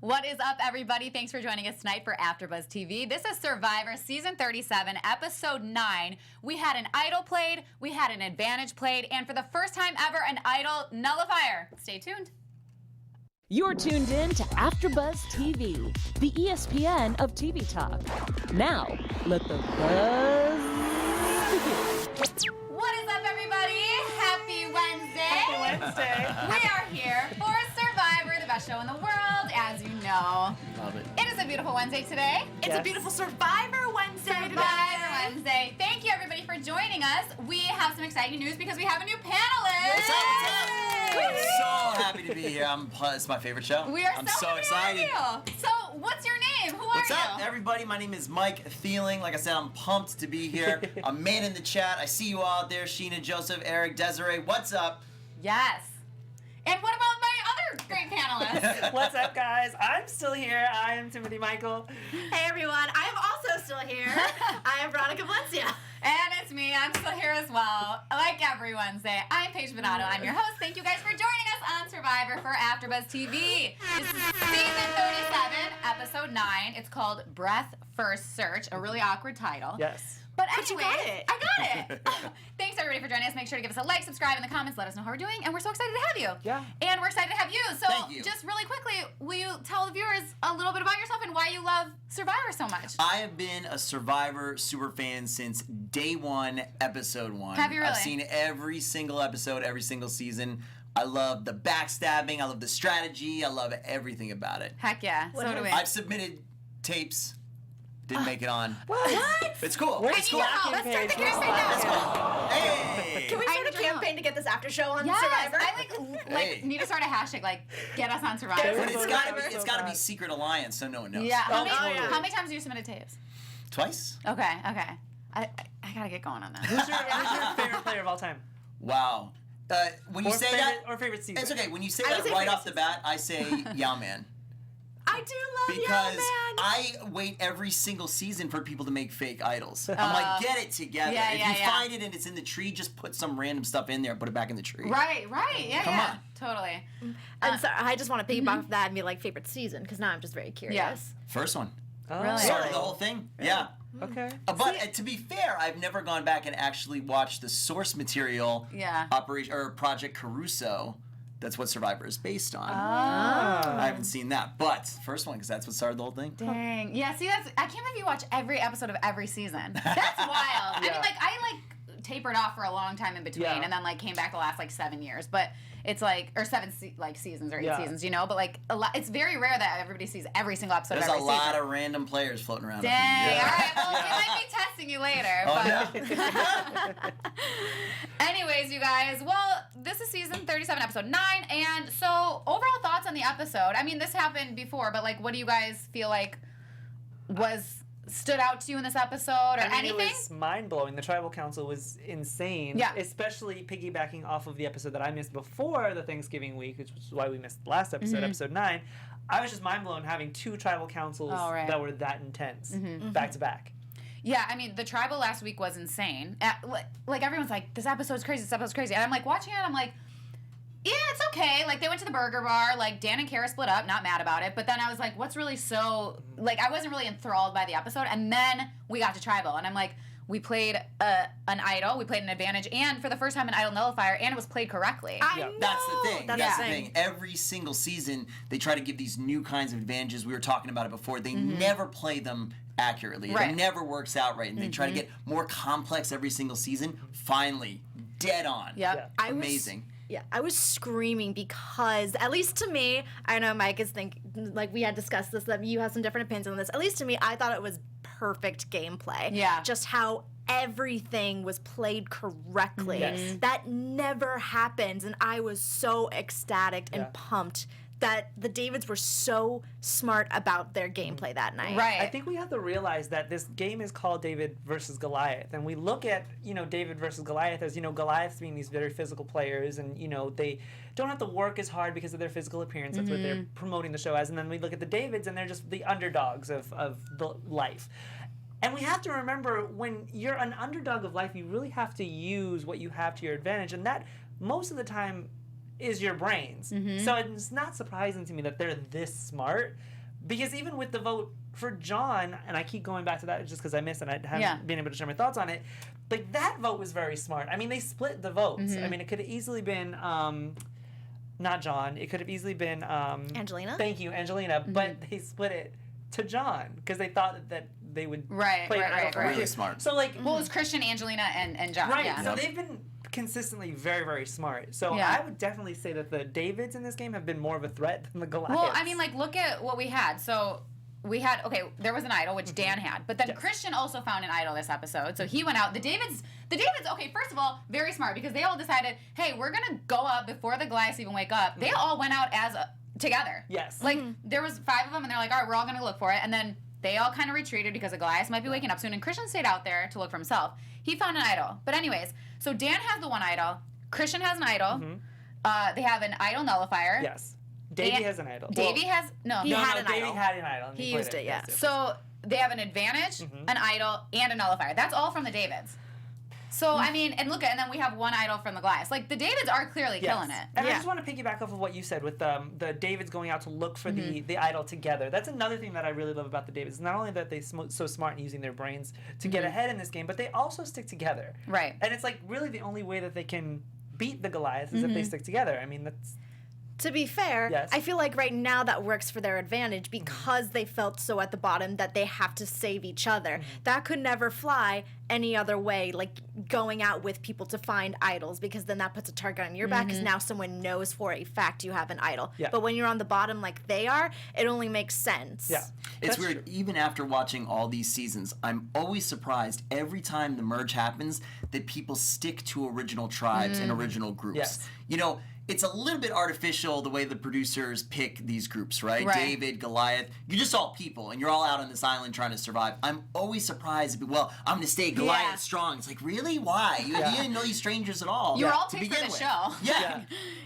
What is up, everybody? Thanks for joining us tonight for AfterBuzz TV. This is Survivor Season 37, Episode 9. We had an idol played, we had an advantage played, and for the first time ever, an idol nullifier. Stay tuned. You're tuned in to AfterBuzz TV, the ESPN of TV talk. Now, let the buzz begin. What is up, everybody? Happy Wednesday. Happy Wednesday. We are here for Survivor, the best show in the world, as you know. Love it. It is a beautiful Wednesday today. It's a beautiful Survivor Wednesday today. Survivor Wednesday. Thank you, everybody, for joining us. We have some exciting news because we have a new panelist. What's up? I'm so happy to be here. It's my favorite show. We are I'm so happy excited. to have you. So, what's your name? Who What's are up, you? everybody? My name is Mike Thieling. Like I said, I'm pumped to be here. I'm man in the chat. I see you all out there. Sheena, Joseph, Eric, Desiree. What's up? Yes. And what about my other great panelists? What's up, guys? I'm still here. I am Timothy Michael. Hey everyone, I'm also still here. I am Veronica Valencia. And it's me. I'm still here as well. Like every Wednesday, I'm Paige Bonanno. I'm your host. Thank you guys for joining us on Survivor for AfterBuzz TV. This is Season 37, Episode 9. It's called Breath First Search, a really awkward title. Yes. But you anyway, got it. I got it. Thanks everybody for joining us. Make sure to give us a like, subscribe in the comments, let us know how we're doing, and we're so excited to have you. Yeah. And we're excited to have you. So Thank you. just really quickly, will you tell the viewers a little bit about yourself and why you love Survivor so much? I have been a Survivor super fan since day one, episode 1. Have you really? I've seen every single episode, every single season. I love the backstabbing. I love the strategy. I love everything about it. Heck yeah. So do we. I've submitted tapes. Didn't make it on. What? It's cool. Where's It's the cool. acting Let's start the page? campaign now. Hey! Can we I start a do. campaign to get this after show on Yes, Survivor? I Hey. need to start a hashtag like get us on Survivor. But it's gotta be, Survivor. it's gotta be Secret Alliance, so no one knows. Yeah. How many, totally. how many times have you submitted tapes? Twice? Okay. I gotta get going on that. Who's your favorite player of all time? Wow. When you Or say favorite, that, or favorite season? it's okay. When you say I would that say right favorite off the bat, I say Yeah Man. I do love Because you, man. I wait every single season for people to make fake idols. I'm like, get it together. yeah, if yeah, you yeah. find it and it's in the tree, just put some random stuff in there and put it back in the tree. Right. Yeah. Come yeah. on. Totally. And so I just want to piggyback off that and be like favorite season because now I'm just very curious. Yes. First one. Oh. Really? Started the whole thing. Yeah. Okay. But to be fair, I've never gone back and actually watched the source material. Yeah. Operation or Project Caruso. That's what Survivor is based on. Ah. I haven't seen that, but first one because that's what started the whole thing. Dang. Yeah. See, I can't believe you watch every episode of every season. That's wild. I mean, like I tapered off for a long time in between, Yeah. and then came back the last 7 years. But it's or 7 seasons or 8 Yeah. seasons, you know. But it's very rare that everybody sees every single episode There's of every a lot season. of random players floating around. Dang. Yeah. All right. Well, we might be testing you later. Oh, but yeah? anyways, you guys. Well, this is season 37, episode 9, and so overall thoughts on the episode. I mean, this happened before, but what do you guys feel like stood out to you in this episode or anything? It was mind-blowing. The Tribal Council was insane. Yeah. Especially piggybacking off of the episode that I missed before the Thanksgiving week, which was why we missed the last episode, episode 9. I was just mind-blown having 2 Tribal Councils that were that intense, back to back. Yeah, I mean, the tribal last week was insane. Everyone's like, this episode's crazy, and I'm watching it, I'm like, yeah, it's okay. They went to the burger bar. Dan and Kara split up. Not mad about it. But then I was like, what's really so... I wasn't really enthralled by the episode. And then we got to Tribal. And I'm like, we played an idol. We played an advantage. And for the first time, an idol nullifier. And it was played correctly. I know. That's the thing. That's That's the the thing. thing. Every single season, they try to give these new kinds of advantages. We were talking about it before. They never play them accurately. Right. It never works out right. And they try to get more complex every single season. Finally, dead on. Yep. I was- Amazing. Yeah, I was screaming because, at least to me, I know Mike is we had discussed this, that you have some different opinions on this. At least to me, I thought it was perfect gameplay. Yeah. Just how everything was played correctly. Yes. That never happens, and I was so ecstatic and pumped that the Davids were so smart about their gameplay that night. Right. I think we have to realize that this game is called David versus Goliath, and we look at David versus Goliath as Goliath being these very physical players, and they don't have to work as hard because of their physical appearance. That's what they're promoting the show as. And then we look at the Davids, and they're just the underdogs of the life. And we have to remember, when you're an underdog of life, you really have to use what you have to your advantage, and that most of the time is your brains. So it's not surprising to me that they're this smart, because even with the vote for John, and I keep going back to that just because I missed and I haven't been able to share my thoughts on it, like that vote was very smart. I mean, they split the votes. I mean, it could have easily been not John. It could have easily been Angelina. Thank you, Angelina. But they split it to John because they thought that they would play an idol for Really him. smart. So like, Well, it was Christian, Angelina, and John. right. Yeah. So they've been consistently very, very smart. So Yeah. I would definitely say that the Davids in this game have been more of a threat than the Goliaths. Well, I mean, like, look at what we had. So we had, there was an idol, which Dan had. But then Christian also found an idol this episode. So he went out. The Davids, okay, first of all, very smart, because they all decided, hey, we're going to go up before the Goliaths even wake up. They all went out as together. Yes. Like, there was 5 of them, and they're like, all right, we're all going to look for it. And then they all kind of retreated because the Goliaths might be waking up soon. And Christian stayed out there to look for himself. He found an idol. But anyways, so Dan has the one idol. Christian has an idol. They have an idol nullifier. Yes. Davey has an idol. Davey has He had an Davey idol. had an idol. and He played used it, yeah. Yes, yes. So they have an advantage, an idol, and a nullifier. That's all from the Davids. So I mean, and then we have one idol from the Goliaths. Like, the Davids are clearly killing it. And I just want to piggyback off of what you said with the Davids going out to look for the idol together. That's another thing that I really love about the Davids. Not only that they're so smart in using their brains to get ahead in this game, but they also stick together. Right. And it's like really the only way that they can beat the Goliaths is if they stick together. I mean, that's... To be fair, Yes. I feel like right now that works for their advantage because they felt so at the bottom that they have to save each other. That could never fly any other way, like going out with people to find idols, because then that puts a target on your back, because now someone knows for a fact you have an idol. Yeah. But when you're on the bottom like they are, it only makes sense. Yeah. It's That's weird. true. Even after watching all these seasons, I'm always surprised every time the merge happens that people stick to original tribes and original groups. Yes. You know, it's a little bit artificial the way the producers pick these groups, right? Right. David, Goliath. You're just all people, and you're all out on this island trying to survive. I'm always surprised. Well, I'm going to stay Goliath Yeah. strong. It's like, really? Why? You didn't know these strangers at all. You were all to picked for begin the with. show. Yeah.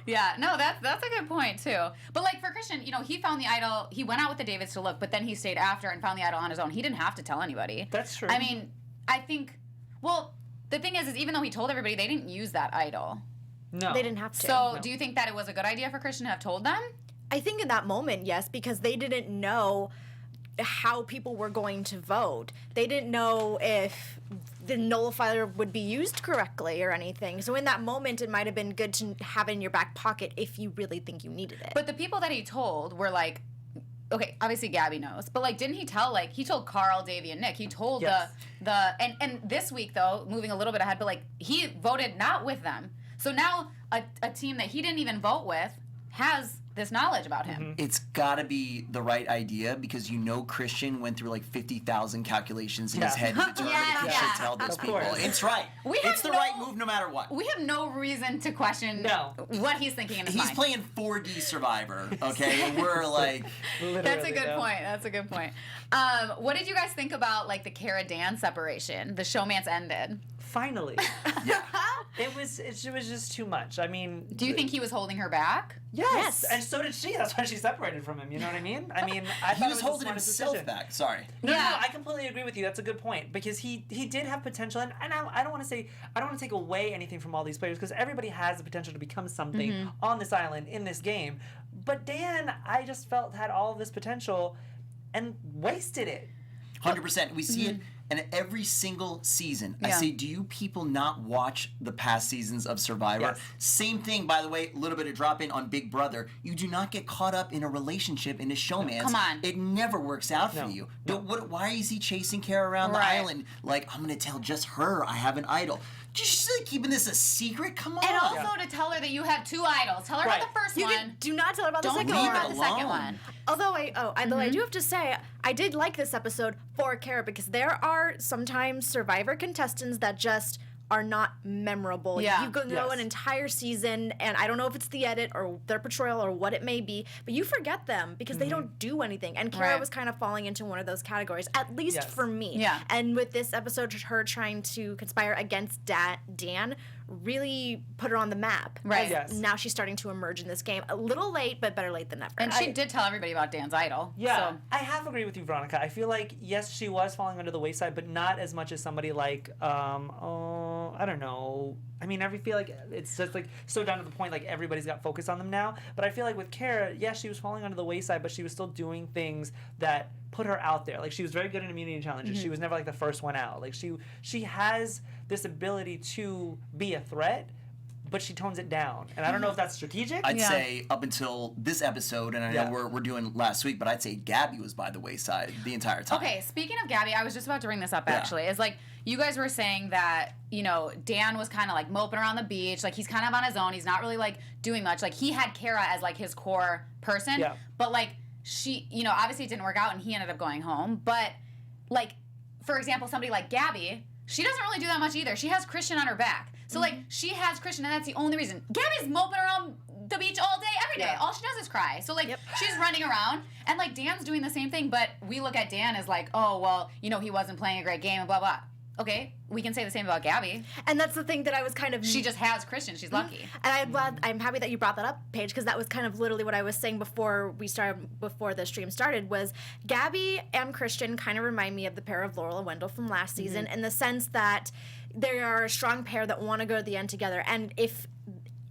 Yeah, no, that's a good point too. But like for Christian, he found the idol. He went out with the Davids to look, but then he stayed after and found the idol on his own. He didn't have to tell anybody. That's true. I mean, I think. Well, the thing is even though he told everybody, they didn't use that idol. No. They didn't have to. So, No. do you think that it was a good idea for Christian to have told them? I think in that moment, yes, because they didn't know how people were going to vote. They didn't know if the nullifier would be used correctly or anything. So in that moment, it might have been good to have it in your back pocket if you really think you needed it. But the people that he told were like, okay, obviously Gabby knows, but like, didn't he tell, like, he told Carl, Davey, and Nick. He told Yes. and this week though, moving a little bit ahead, but like, he voted not with them. So now a team that he didn't even vote with has this knowledge about him. It's got to be the right idea because Christian went through like 50,000 calculations in his head to determine if he Yeah. should tell those Of people. course. It's right. It's the right move no matter what. We have no reason to question what he's thinking in his He's mind. playing 4D Survivor, okay? And we're like... That's a Literally, good no. point. That's a good point. What did you guys think about like the Cara Dan separation? The showmance ended. Finally. Yeah. It was just too much. I mean... Do you think he was holding her back? Yes. And so did she. That's why she separated from him. You know what I mean? I mean, I He thought was it the holding smartest himself decision. back. Sorry. No, Yeah. I completely agree with you. That's a good point because he did have potential, and I don't want to take away anything from all these players because everybody has the potential to become something on this island in this game. But Dan, I just felt had all of this potential and wasted it. 100%. We see it in every single season. I Yeah. say, do you people not watch the past seasons of Survivor? Yes. Same thing, by the way, a little bit of drop in on Big Brother. You do not get caught up in a relationship in a showmance. Come on. It never works out No. for you. Why is he chasing Cara around the Right. island? Like, I'm going to tell just her I have an idol. Just like keeping this a secret? Come on. And also to tell her that you have 2 idols. Tell her Right. about the first You one. can, do not tell her about the Don't second tell her leave one. about it the second alone. one. Although I do have to say, I did like this episode for Cara because there are sometimes Survivor contestants that just are not memorable. Yeah. You go Yes. an entire season, and I don't know if it's the edit or their portrayal or what it may be, but you forget them because they don't do anything. And Cara Right. was kind of falling into one of those categories, at least Yes. for me. Yeah. And with this episode, her trying to conspire against Dan really put her on the map. Right. as Yes. Now she's starting to emerge in this game. A little late, but better late than never. And she did tell everybody about Dan's idol. Yeah, So. I half agree with you, Veronica. I feel like yes, she was falling under the wayside, but not as much as somebody like I don't know. I mean, I feel like it's just like so down to the point, like everybody's got focus on them now. But I feel like with Kara, yeah, she was falling under the wayside, but she was still doing things that put her out there. Like she was very good in immunity challenges. She was never like the first one out. Like she has this ability to be a threat, but she tones it down. And I don't know if that's strategic. I'd say up until this episode, and I know we're doing last week, but I'd say Gabby was by the wayside the entire time. Okay, speaking of Gabby, I was just about to bring this up actually. It's like you guys were saying that, you know, Dan was kind of like moping around the beach, like he's kind of on his own, he's not really like doing much. Like he had Kara as like his core person, but like she, you know, obviously it didn't work out and he ended up going home. But like, for example, somebody like Gabby, she doesn't really do that much either. She has Christian on her back. So like she has Christian and that's the only reason. Gabby's moping around the beach all day, every day. All she does is cry. So like she's running around and like Dan's doing the same thing, but we look at Dan as like, oh, well, you know, he wasn't playing a great game and blah, blah. Okay, we can say the same about Gabby. And that's the thing that I was kind of... She just has Christian. She's lucky. And I'm happy that you brought that up, Paige, because that was kind of literally what I was saying before the stream started, was Gabby and Christian kind of remind me of the pair of Laurel and Wendell from last season in the sense that they are a strong pair that want to go to the end together. And if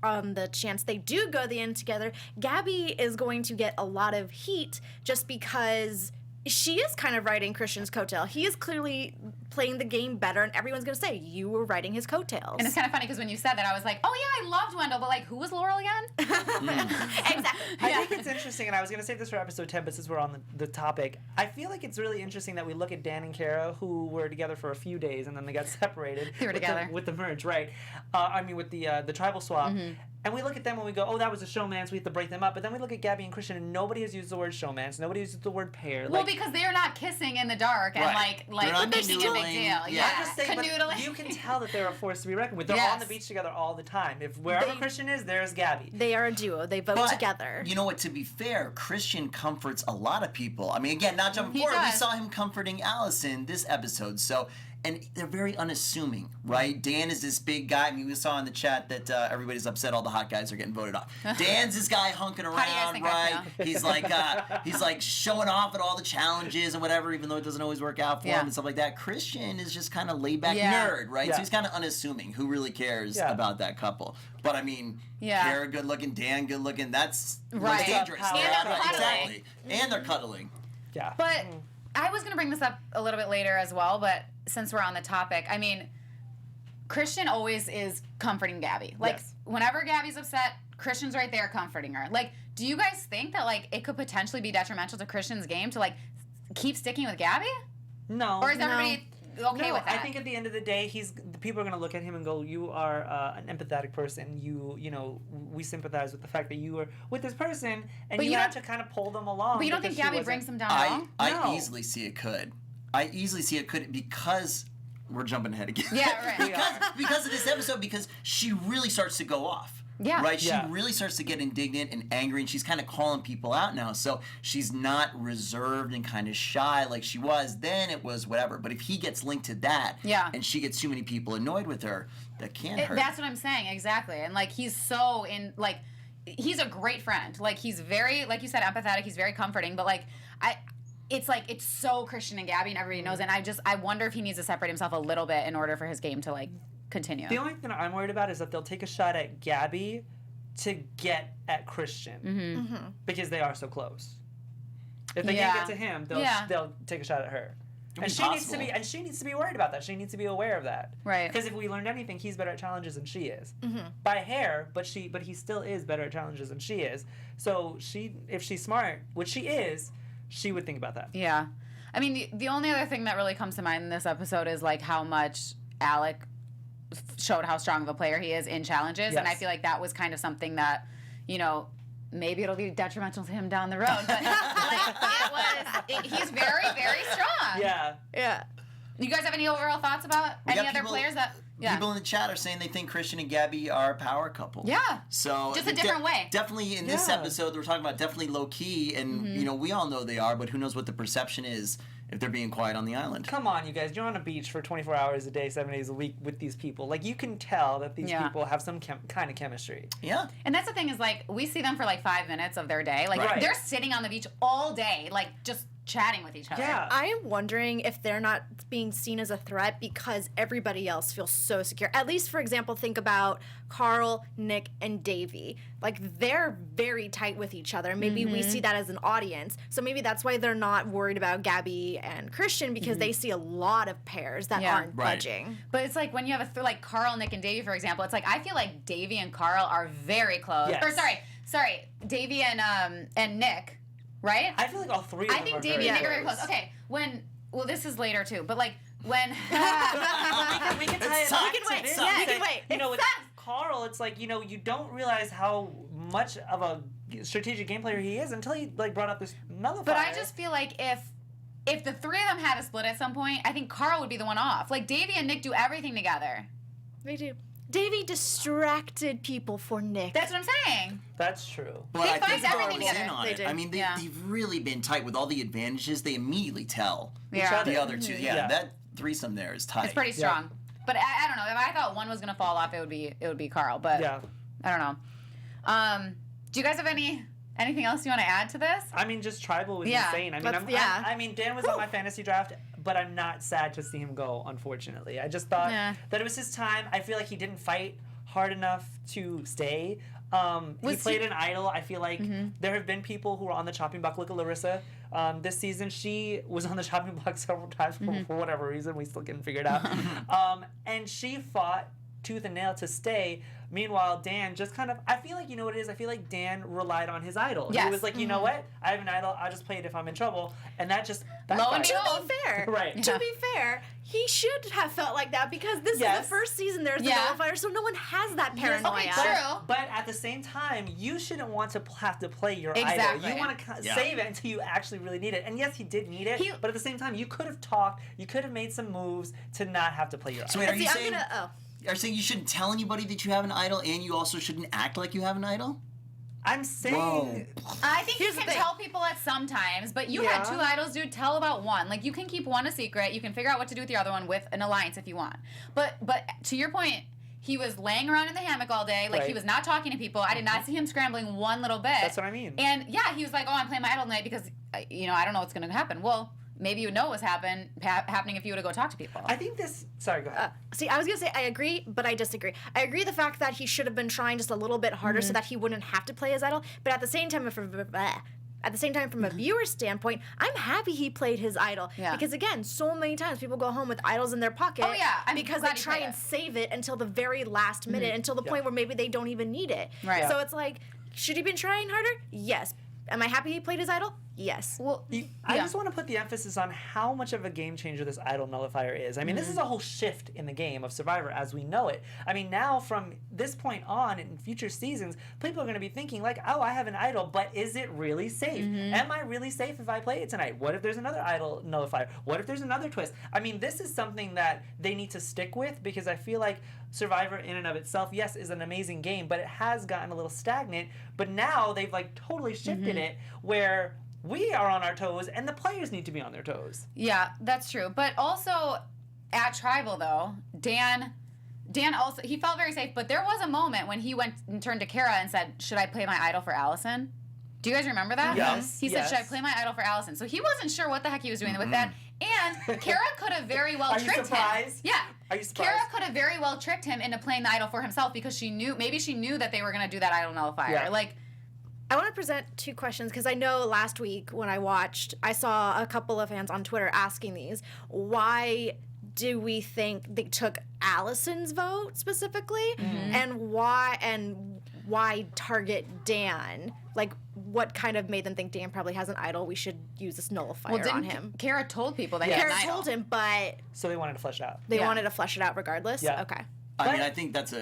the chance they do go to the end together, Gabby is going to get a lot of heat just because she is kind of riding Christian's coattail. He is clearly playing the game better, and everyone's going to say, you were riding his coattails. And it's kind of funny because when you said that, I was like, oh yeah, I loved Wendell, but like, who was Laurel again? Exactly. I think it's interesting, and I was going to save this for episode 10, but since we're on the topic, I feel like it's really interesting that we look at Dan and Kara, who were together for a few days, and then they got separated. They were together. With the merge, right. I mean, with the tribal swap. And we look at them and we go, oh, that was a showmance, we have to break them up. But then we look at Gabby and Christian, and nobody has used the word showmance. Nobody has used the word pair. Well, because they are not kissing in the dark and like making a big deal. I'm just saying, but you can tell that they're a force to be reckoned with. They're on the beach together all the time. If wherever Christian is, there's Gabby. They are a duo. They vote together. You know what? To be fair, Christian comforts a lot of people. I mean, again, not jumping forward, we saw him comforting Allison this episode. So, and they're very unassuming, right? Dan is this big guy. I mean, we saw in the chat that everybody's upset all the hot guys are getting voted off. Dan's this guy hunking around, right? He's like showing off at all the challenges and whatever, even though it doesn't always work out for him and stuff like that. Christian is just kind of laid back nerd, right? So he's kind of unassuming. Who really cares about that couple? But I mean, Kara good looking, Dan good looking. That's dangerous. And they're cuddling. Exactly. And they're cuddling. Yeah. But I was going to bring this up a little bit later as well, but since we're on the topic, I mean, Christian always is comforting Gabby. Like, whenever Gabby's upset, Christian's right there comforting her. Like, do you guys think that, like, it could potentially be detrimental to Christian's game to, like, keep sticking with Gabby? No. Or is everybody okay with that? I think at the end of the day, the people are going to look at him and go, you are an empathetic person. You know, we sympathize with the fact that you were with this person, and but you had to kind of pull them along. But you don't think Gabby brings them down at all? I easily see it could. Because we're jumping ahead again. Yeah, right. because of this episode, because she really starts to go off. Yeah. Right? She really starts to get indignant and angry, and she's kind of calling people out now. So she's not reserved and kind of shy like she was. Then it was whatever. But if he gets linked to that, and she gets too many people annoyed with her, that can hurt. That's what I'm saying, exactly. And, like, he's so he's a great friend. Like, he's very, like you said, empathetic. He's very comforting. But, like, it's so Christian and Gabby and everybody knows. And I wonder if he needs to separate himself a little bit in order for his game to, like, continue. The only thing that I'm worried about is that they'll take a shot at Gabby to get at Christian because they are so close. If they can't get to him, they'll take a shot at her. And she needs to be worried about that. She needs to be aware of that. Right. Because if we learned anything, he's better at challenges than she is. By a hair, but he still is better at challenges than she is. So if she's smart, which she is, she would think about that. Yeah. I mean, the only other thing that really comes to mind in this episode is, like, how much Alec showed how strong of a player he is in challenges. And I feel like that was kind of something that, you know, maybe it'll be detrimental to him down the road. But he's very, very strong. Yeah. Yeah. You guys have any overall thoughts about any other players that... Yeah. People in the chat are saying they think Christian and Gabby are a power couple. Yeah. So just a different way. Definitely in this episode, we're talking about definitely low key, and you know, we all know they are, but who knows what the perception is if they're being quiet on the island. Come on, you guys. You're on a beach for 24 hours a day, 7 days a week with these people. Like, you can tell that these people have some kind of chemistry. Yeah. And that's the thing is, like, we see them for, like, 5 minutes of their day. Like, they're sitting on the beach all day, like, just chatting with each other. Yeah. I am wondering if they're not being seen as a threat because everybody else feels so secure. At least, for example, think about Carl, Nick, and Davey. Like, they're very tight with each other. Maybe we see that as an audience. So maybe that's why they're not worried about Gabby and Christian, because they see a lot of pairs that aren't budging. But it's like when you have like Carl, Nick, and Davey, for example, it's like I feel like Davey and Carl are very close. Yes. Or sorry, Davey and Nick, right? I feel like all three of them I think are Davey very and Nick are very close. close. Okay, well, this is later too, but like when we can tie it It's back time. to We can this. wait. Yeah, we can Say, wait. You know, with It's Carl, it's like, you know, you don't realize how much of a strategic game player he is until he like brought up this nullifier. But I just feel like if the three of them had a split at some point, I think Carl would be the one off. Like Davey and Nick do everything together. They do. Davey distracted people for Nick. That's what I'm saying. That's true. But They I find think Carl everything was in together. on They it. do. I mean, Yeah. they've really been tight with all the advantages. They immediately tell Yeah. the other two. Yeah, Yeah. that threesome there is tight. It's pretty strong. But I don't know. If I thought one was gonna fall off, it would be Carl. But Yeah. I don't know. Do you guys have anything else you want to add to this? I mean, just Tribal was Yeah. insane. I mean, I mean, Dan was on my fantasy draft, but I'm not sad to see him go, unfortunately. I just thought that it was his time. I feel like he didn't fight hard enough to stay. He played an idol. I feel like there have been people who were on the chopping block. Look at Larissa. This season, she was on the chopping block several times for whatever reason. We still couldn't figure it out. And she fought tooth and nail to stay. Meanwhile, Dan just kind of, I feel like, you know what it is? I feel like Dan relied on his idol. Yes. He was like, you know what? I have an idol. I'll just play it if I'm in trouble. And that just Lo and backfired. behold. To be fair, Right. to be fair, he should have felt like that because this is Yes. the first season there's Yeah. a nullifier, so no one has that paranoia. Okay, true. But at the same time, you shouldn't want to have to play your Exactly. idol. You want to Yeah. save it until you actually really need it. And yes, he did need it. But at the same time, you could have talked. You could have made some moves to not have to play your So idol. wait, are you See, saying? Are you saying you shouldn't tell anybody that you have an idol, and you also shouldn't act like you have an idol? I'm saying. Whoa. I think Here's you the can thing. tell people at some times, but you had Yeah. 2 idols, dude. Tell about one. Like you can keep one a secret. You can figure out what to do with your other one with an alliance if you want. But to your point, he was laying around in the hammock all day. Like he Right. was not talking to people. I did not see him scrambling one little bit. That's what I mean. And yeah, he was like, "Oh, I'm playing my idol tonight because I don't know what's going to happen." Well, maybe you would know what was happening if you were to go talk to people. I think this. Sorry, go ahead. See, I was gonna say I agree, but I disagree. I agree the fact that he should have been trying just a little bit harder so that he wouldn't have to play his idol. But at the same time, from a viewer standpoint, I'm happy he played his idol. Yeah. Because again, so many times people go home with idols in their pocket. Oh, yeah. I'm because glad they he try played and it. save it until the very last minute, until the point where maybe they don't even need it. Right. So it's like, should he been trying harder? Yes. Am I happy he played his idol? Yes. Well, I just want to put the emphasis on how much of a game changer this idol nullifier is. I mean, this is a whole shift in the game of Survivor as we know it. I mean, now from this point on in future seasons, people are going to be thinking like, oh, I have an idol, but is it really safe? Am I really safe if I play it tonight? What if there's another idol nullifier? What if there's another twist? I mean, this is something that they need to stick with because I feel like Survivor in and of itself, yes, is an amazing game, but it has gotten a little stagnant. But now they've like totally shifted it where we are on our toes and the players need to be on their toes. yeah, that's true. But also at Tribal though, Dan also he felt very safe, but there was a moment when he went and turned to Kara and said, "Should I play my idol for Allison?" Do you guys remember that? Yes, He said, yes. "Should I play my idol for Allison?" So he wasn't sure what the heck he was doing with that. And Kara could have very well Are you tricked surprised? him. Yeah. Are you surprised? Kara could have very well tricked him into playing the idol for himself because she knew that they were going to do that idol nullifier. Yeah. Like, I want to present 2 questions because I know last week when I watched, I saw a couple of fans on Twitter asking these. Why do we think they took Allison's vote specifically, and why target Dan? Like, what kind of made them think Dan probably has an idol? We should use this nullifier on him. Kara told people that he Kara had an idol. told him, but So they wanted to flesh it out. they Yeah. wanted to flesh it out regardless. Yeah. Okay. I mean, I think that's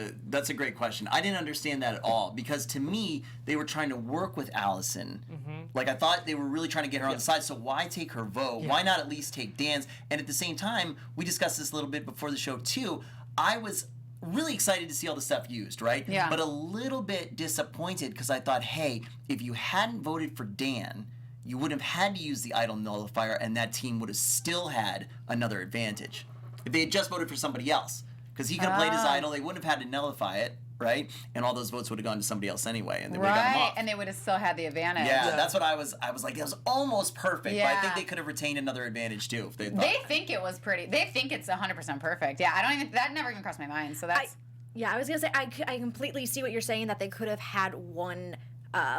a great question. I didn't understand that at all because to me, they were trying to work with Allison. Like I thought they were really trying to get her on the side. So why take her vote? Why not at least take Dan's? And at the same time, we discussed this a little bit before the show too. I was really excited to see all the stuff used, right? Yeah. But a little bit disappointed because I thought, hey, if you hadn't voted for Dan, you would have had to use the idol nullifier, and that team would have still had another advantage if they had just voted for somebody else. Because he could have played his idol, they wouldn't have had to nullify it, right? And all those votes would have gone to somebody else anyway, and they would have got him Right, off. and they would have still had the advantage. Yeah, that's what I was like, it was almost perfect, but I Yeah. think they could have retained another advantage too if they thought. They think it was pretty. They think it's 100% perfect. Yeah, that never even crossed my mind. So that's. Yeah, I was gonna say I completely see what you're saying, that they could have had one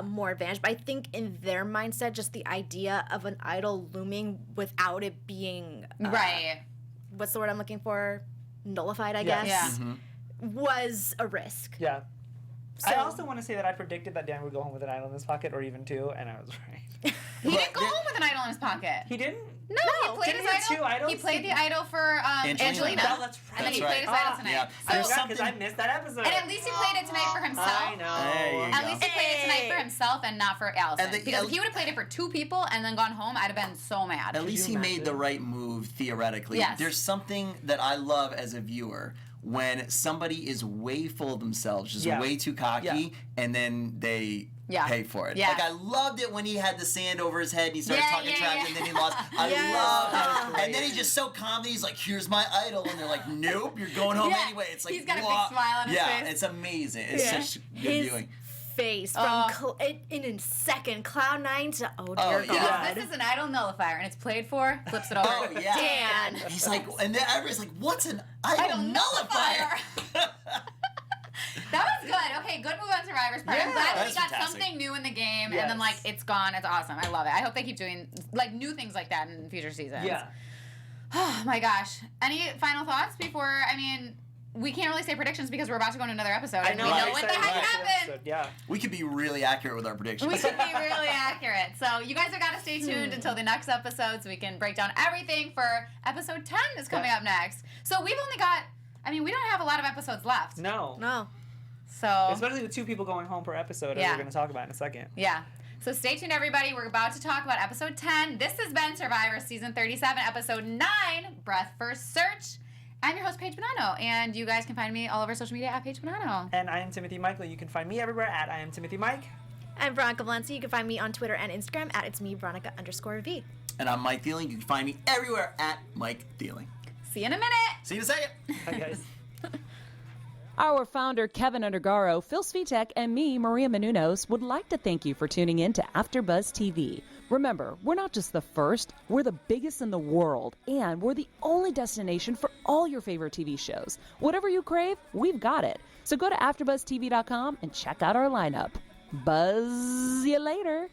more advantage, but I think in their mindset, just the idea of an idol looming without it being Right. what's the word I'm looking for? Nullified, I Yeah. guess. Yeah. Mm-hmm. Was a risk. Yeah. So, I also want to say that I predicted that Dan would go home with an idol in his pocket, or even two, and I was right. He didn't go home with an idol in his pocket. He didn't? No, No. he played Didn't his he have idol. two idols? He played the idol for Angelina. Oh, that's right. And then he That's played his right. idol tonight. Yeah. So, There's Because I something- missed that episode. and at least he played it tonight for himself. I know. There you At go. least he played it tonight for himself and not for Allison. And the- because if he would have played it for two people and then gone home, I'd have been so mad. At least you he made imagine? the right move theoretically. Yes. There's something that I love as a viewer when somebody is way full of themselves, just Yeah. way too cocky, Yeah. and then they Yeah. pay for it. Yeah. Like, I loved it when he had the sand over his head and he started Yeah, talking yeah, trash yeah. and then he lost. I Yes. loved That it. was And then great. he's just so calm that he's like, here's my idol. And they're like, nope, you're going home Yeah. anyway. It's like, He's got a big "Whoa." smile on his yeah, face. it's amazing. It's Yeah. such good His viewing. face from in a second, Cloud9 to Oh, dear yeah. God. This is an idol nullifier, and it's played for. Flips it over. Oh, yeah. Dan. He's like, and then everybody's like, what's an idol nullifier? That was good. Okay, good move on Survivor's part. I'm Yeah, glad that we that's got fantastic. something new in the game, Yes. and then like it's gone. It's awesome. I love it. I hope they keep doing like new things like that in future seasons. Yeah. Oh my gosh. Any final thoughts before? I mean, we can't really say predictions because we're about to go into another episode. I and know. we Right. know what the excited heck about this happened. episode, Yeah. We could be really accurate with our predictions. We should be really accurate. So you guys have got to stay tuned until the next episode so we can break down everything for episode 10 is coming up next. So we've only got, I mean, we don't have a lot of episodes left. No. No. So, Especially with two people going home per episode, as Yeah. we're going to talk about in a second. yeah. So stay tuned, everybody. We're about to talk about episode 10. This has been Survivor Season 37, episode 9, Breath First Search. I'm your host, Paige Bonanno, and you guys can find me all over social media at Paige Bonanno. And I am Timothy Michael. You can find me everywhere at I am Timothy Mike. I'm Veronica Valencia. You can find me on Twitter and Instagram at it's me, Veronica_V. And I'm Mike Thieling. You can find me everywhere at Mike Thieling. See you in a minute. See you in a second. Hi, guys. Our founder, Keven Undergaro, Phil Svitek, and me, Maria Menounos, would like to thank you for tuning in to AfterBuzz TV. Remember, we're not just the first, we're the biggest in the world, and we're the only destination for all your favorite TV shows. Whatever you crave, we've got it. So go to AfterBuzzTV.com and check out our lineup. Buzz you later.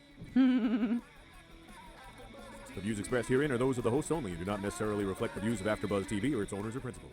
The views expressed herein are those of the hosts only and do not necessarily reflect the views of AfterBuzz TV or its owners or principals.